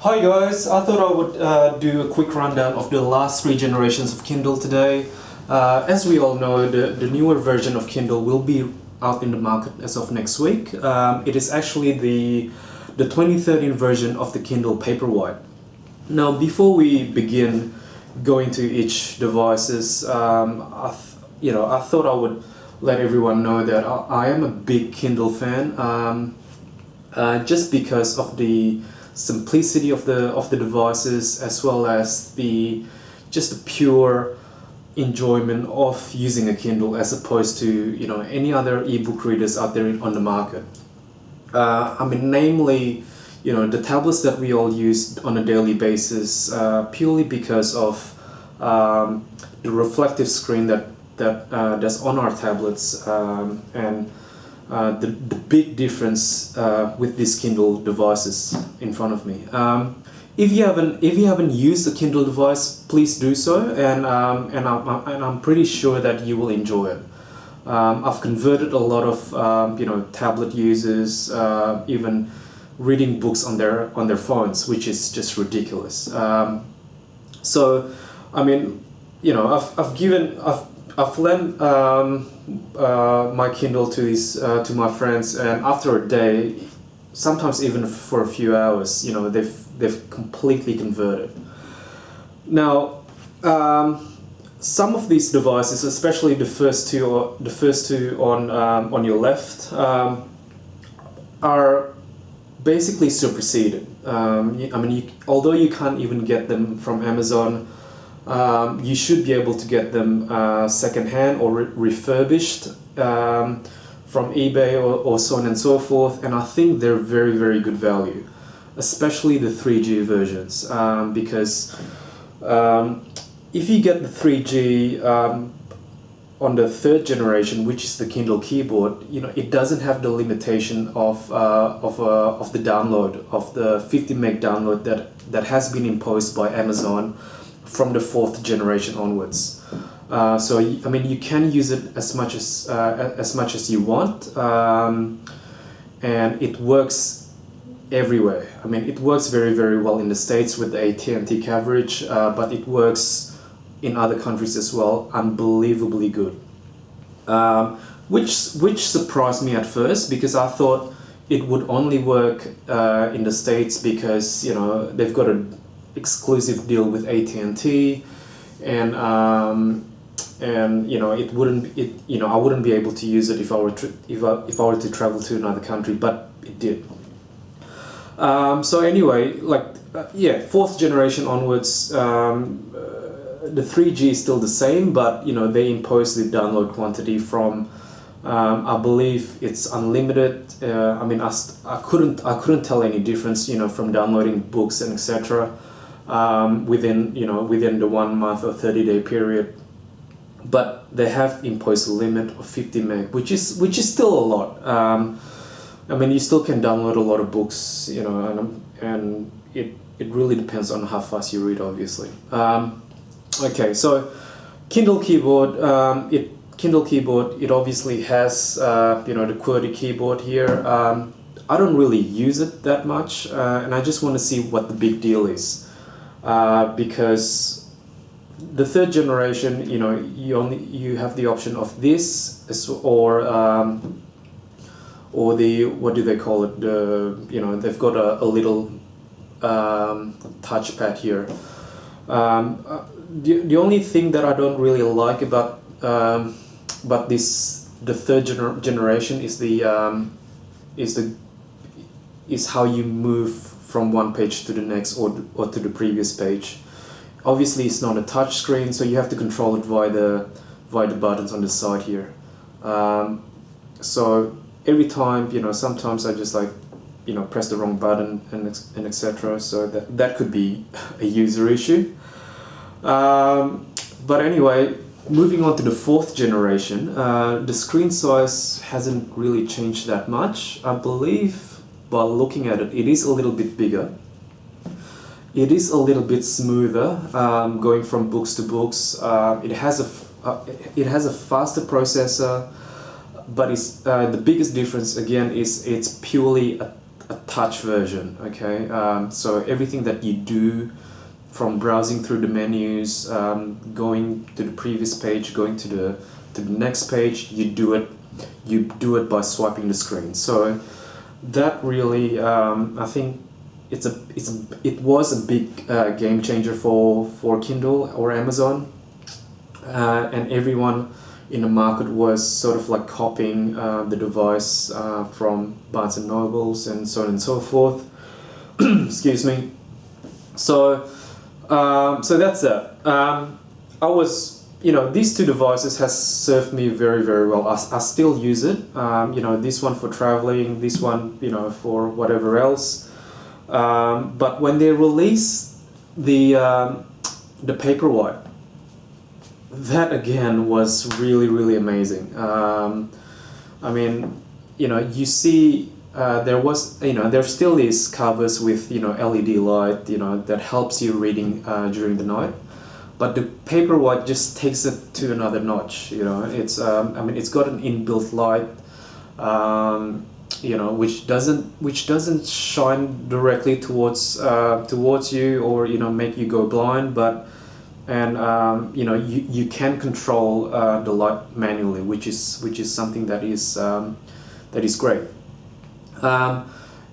Hi guys, I thought I would do a quick rundown of the last 3 generations of Kindle today. As we all know, the newer version of Kindle will be out in the market as of next week. It is actually the 2013 version of the Kindle Paperwhite. Now, before we begin going to each devices, I thought I would let everyone know that I am a big Kindle fan, just because of the simplicity of the devices, as well as the pure enjoyment of using a Kindle as opposed to any other ebook readers out there on the market. Namely, the tablets that we all use on a daily basis, purely because of the reflective screen that's on our tablets, and the big difference with these Kindle devices in front of me. If you haven't used a Kindle device, please do so, and I'm pretty sure that you will enjoy it. I've converted a lot of tablet users, even reading books on their phones, which is just ridiculous. I've lent my Kindle to my friends, and after a day, sometimes even for a few hours, they've completely converted. Now, some of these devices, especially the first two on your left, are basically superseded. Although you can't even get them from Amazon, you should be able to get them secondhand or refurbished from eBay or so on and so forth, and I think they're very, very good value, especially the 3G versions, because if you get the 3G on the 3rd generation, which is the Kindle Keyboard, it doesn't have the limitation of the download, of the 50 meg download that has been imposed by Amazon from the 4th generation onwards. So you can use it as much as you want, and it works everywhere. It works very, very well in the States with the AT&T coverage, but it works in other countries as well, unbelievably good. Which surprised me at first, because I thought it would only work in the States because they've got an exclusive deal with AT&T, and I wouldn't be able to use it if I were to travel to another country, but it did. So anyway, 4th generation onwards, the 3G is still the same, but they impose the download quantity from I believe it's unlimited. I couldn't tell any difference from downloading books and etc. Within the 1 month or 30-day period, but they have imposed a limit of 50 meg, which is still a lot. You still can download a lot of books, and it really depends on how fast you read, obviously. Okay, so Kindle Keyboard, it obviously has the QWERTY keyboard here. I don't really use it that much, and I just want to see what the big deal is. Because the 3rd generation, you have the option of this, or the, what do they call it? They've got a little touchpad here. The only thing that I don't really like about this, the 3rd generation, is how you move from one page to the next, or to the previous page. Obviously, it's not a touch screen, so you have to control it via the buttons on the side here. So every time, sometimes I just press the wrong button and etc. So that could be a user issue. But anyway, moving on to the 4th generation, the screen size hasn't really changed that much. I believe, by looking at it, it is a little bit bigger. It is a little bit smoother, going from books to books. It has a faster processor, but the biggest difference again is it's purely a touch version. Okay, so everything that you do, from browsing through the menus, going to the previous page, going to the next page, you do it by swiping the screen. So that really, I think it was a big game changer for Kindle or Amazon, and everyone in the market was sort of like copying the device from Barnes and Nobles and so on and so forth. Excuse me. So that's that. I was, these two devices has served me very, very well. I still use it. This one for traveling, this one, for whatever else. But when they released the Paperwhite, that again was really, really amazing. You see, there still is covers with LED light, that helps you reading during the night, but the Paperwhite just takes it to another notch. It's it's got an inbuilt light, which doesn't shine directly towards you, or make you go blind, but you can control the light manually, which is something that is great.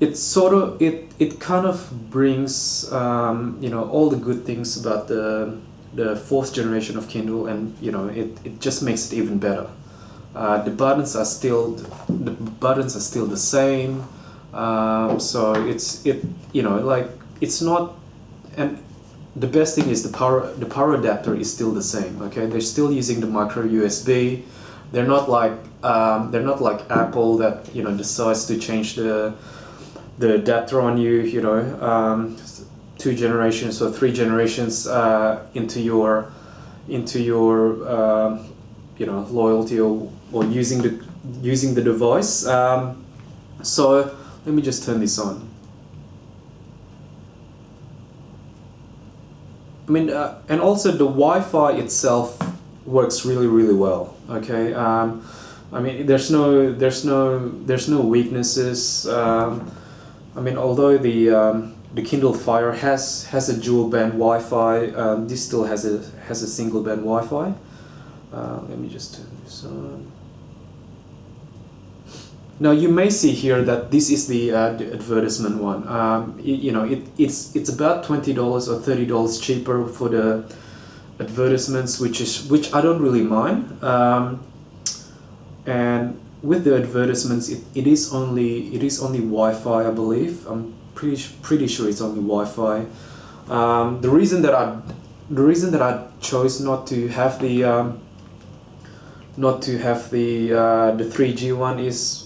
It kind of brings all the good things about the fourth generation of Kindle, and it just makes it even better. The buttons are still the same, so it's not. And the best thing is the power adapter is still the same. Okay, they're still using the micro USB. They're not like Apple that decides to change the adapter on you. 2 generations or 3 generations into your loyalty or using the device. So let me just turn this on. And also the Wi-Fi itself works really, really well. Okay, there's no weaknesses. Although the Kindle Fire has a dual band Wi-Fi, this still has a single band Wi-Fi. Let me just turn this on. Now you may see here that this is the advertisement one. It's about $20 or $30 cheaper for the advertisements, which I don't really mind. And with the advertisements, it is only Wi-Fi, I believe. I'm pretty sure it's only Wi-Fi. The reason that I chose not to have the 3G one is,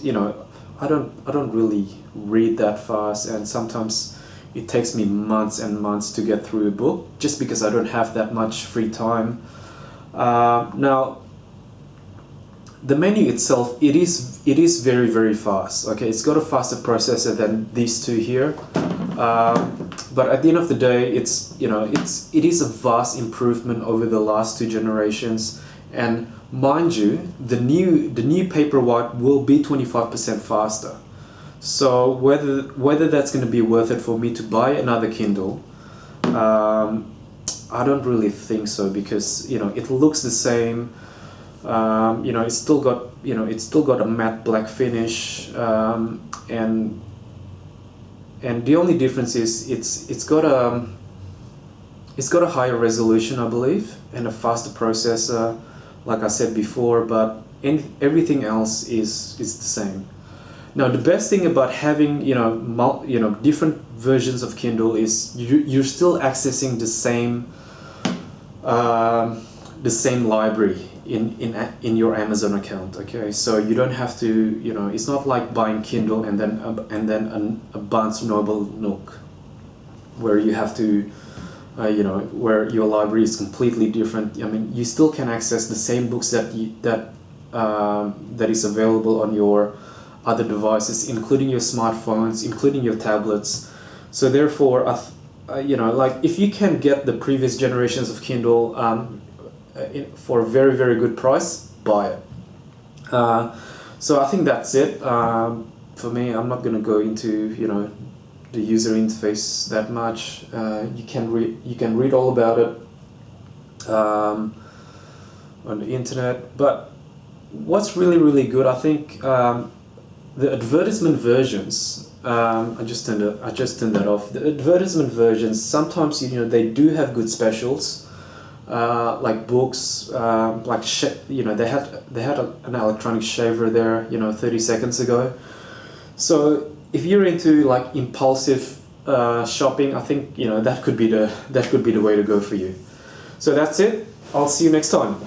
I don't really read that fast, and sometimes it takes me months and months to get through a book just because I don't have that much free time. Now the menu itself, it is very, very fast. Okay, it's got a faster processor than these two here, but at the end of the day, it is a vast improvement over the last 2 generations. And mind you, the new Paperwhite will be 25% faster. So whether that's going to be worth it for me to buy another Kindle, I don't really think so, because it looks the same. It's still got a matte black finish, and the only difference is it's got a higher resolution, I believe, and a faster processor, like I said before, but everything else is the same. Now the best thing about having different versions of Kindle is you're still accessing the same library in your Amazon account. Okay, so you don't have to, it's not like buying Kindle and then a Barnes Noble Nook, where you have to where your library is completely different. You still can access the same books that is available on your other devices, including your smartphones, including your tablets. So therefore, if you can get the previous generations of Kindle for a very, very good price, buy it. So I think that's it. for me, I'm not going to go into, you know, the user interface that much. You can read all about it on the internet. But what's really good, I think, the advertisement versions. I just turned that off. The advertisement versions, sometimes, you know, they do have good specials, like books, you know, they had an electronic shaver there, you know, 30 seconds ago. So if you're into like impulsive shopping, I think, you know, that could be the way to go for you. So that's it. I'll see you next time.